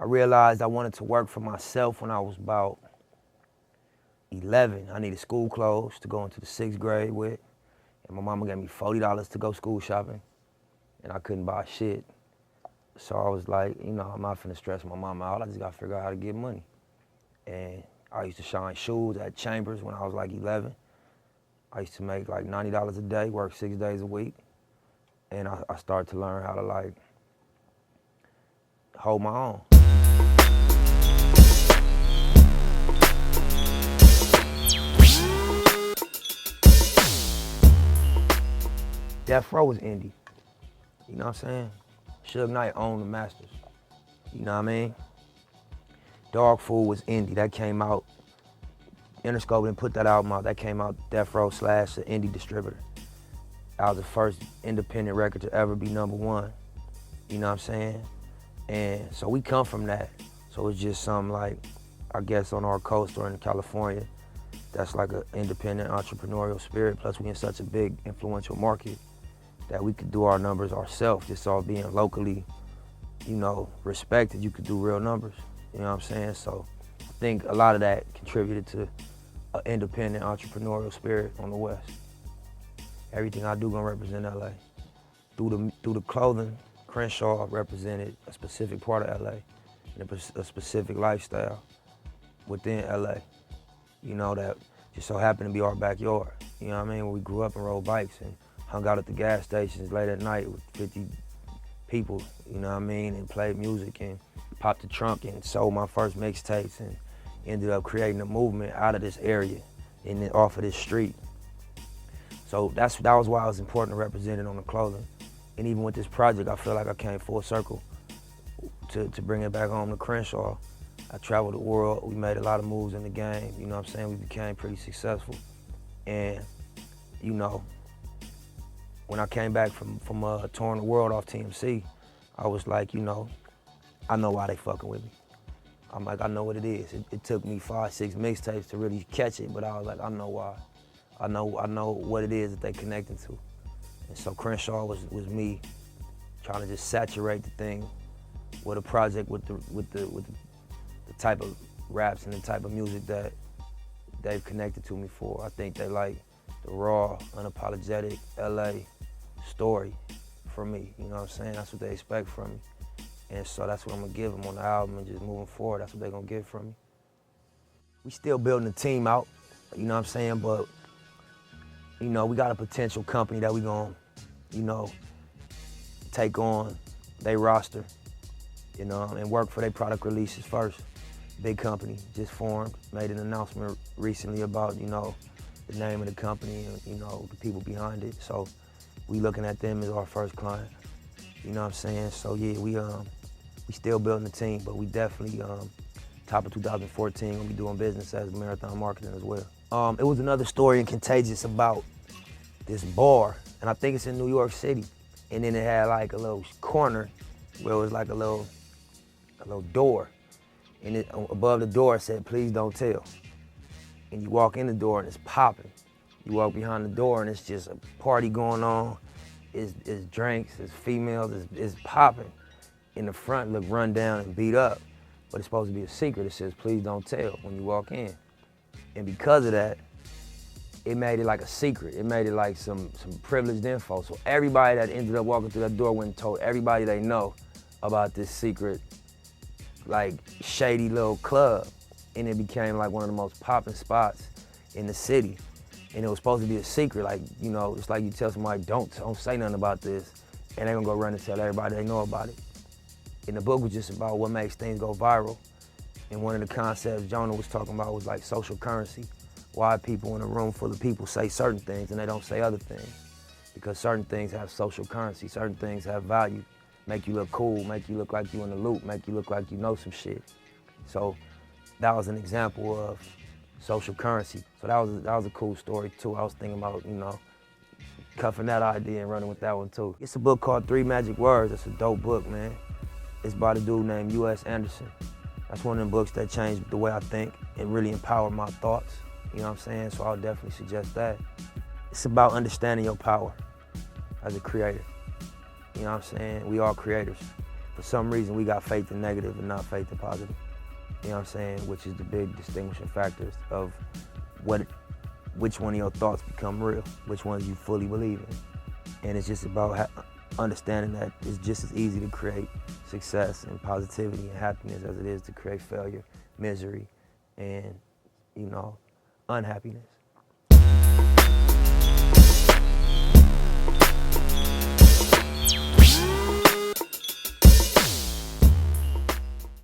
I realized I wanted to work for myself when I was about 11. I needed school clothes to go into the 6th grade with, and my mama gave me $40 to go school shopping, and I couldn't buy shit. So I was like, you know, I'm not finna stress my mama out. I just gotta figure out how to get money. And I used to shine shoes at Chambers when I was like 11. I used to make like $90 a day, work 6 days a week. And I started to learn how to like hold my own. Death Row was indie. You know what I'm saying? Suge Knight owned the masters. You know what I mean? Dog Food was indie. That came out. Interscope didn't put that album out. That came out Death Row / the indie distributor. That was the first independent record to ever be #1. You know what I'm saying? And so we come from that. So it's just something like, I guess on our coast or in California, that's like an independent entrepreneurial spirit. Plus we in such a big influential market that we could do our numbers ourselves, just all being locally, you know, respected. You could do real numbers. You know what I'm saying? So I think a lot of that contributed to an independent entrepreneurial spirit on the West. Everything I do gonna represent LA. Through the clothing, Crenshaw represented a specific part of LA and a specific lifestyle within LA. You know, that just so happened to be our backyard. You know what I mean? Where we grew up and rode bikes and hung out at the gas stations late at night with 50 people, you know what I mean? And played music and popped the trunk and sold my first mixtapes and ended up creating a movement out of this area and then off of this street. So that was why it was important to represent it on the clothing. And even with this project, I feel like I came full circle to bring it back home to Crenshaw. I traveled the world, we made a lot of moves in the game, you know what I'm saying? We became pretty successful. And, you know, when I came back from touring the world off TMC, I was like, you know, I know why they fucking with me. I'm like, I know what it is. It took me 5, 6 mixtapes to really catch it, but I was like, I know why. I know what it is that they connecting to. And so Crenshaw was me trying to just saturate the thing with a project with the type of raps and the type of music that they've connected to me for. I think they like the raw, unapologetic LA story from me, you know what I'm saying? That's what they expect from me. And so that's what I'm gonna give them on the album, and just moving forward, that's what they're gonna get from me. We still building the team out, you know what I'm saying? But, you know, we got a potential company that we gonna, you know, take on their roster, you know, and work for their product releases first. Big company, just formed, made an announcement recently about, you know, the name of the company and, you know, the people behind it. So we looking at them as our first client, you know what I'm saying? So yeah, we still building the team, but we definitely, top of 2014, gonna be doing business as Marathon Marketing as well. It was another story in Contagious about this bar, and I think it's in New York City. And then it had like a little corner where it was like a little door. And above the door it said, "Please don't tell." And you walk in the door and it's popping. You walk behind the door and it's just a party going on. It's drinks, it's females, it's popping. In the front look run down and beat up, but it's supposed to be a secret. It says, "Please don't tell" when you walk in. And because of that, it made it like a secret. It made it like some privileged info. So everybody that ended up walking through that door went and told everybody they know about this secret, like shady little club. And it became like one of the most popping spots in the city. And it was supposed to be a secret, like, you know, it's like you tell somebody, don't say nothing about this, and they're gonna go run and tell everybody they know about it. And the book was just about what makes things go viral. And one of the concepts Jonah was talking about was like social currency. Why people in a room full of people say certain things and they don't say other things. Because certain things have social currency, certain things have value, make you look cool, make you look like you in the loop, make you look like you know some shit. So that was an example of social currency. So that was a cool story too. I was thinking about, you know, cuffing that idea and running with that one too. It's a book called 3 Magic Words. It's a dope book, man. It's by a dude named U.S. Anderson. That's one of them books that changed the way I think and really empowered my thoughts. You know what I'm saying? So I would definitely suggest that. It's about understanding your power as a creator. You know what I'm saying? We are creators. For some reason, we got faith in negative and not faith in positive. You know what I'm saying? Which is the big distinguishing factors of which one of your thoughts become real, which ones you fully believe in. And it's just about understanding that it's just as easy to create success and positivity and happiness as it is to create failure, misery, and, unhappiness.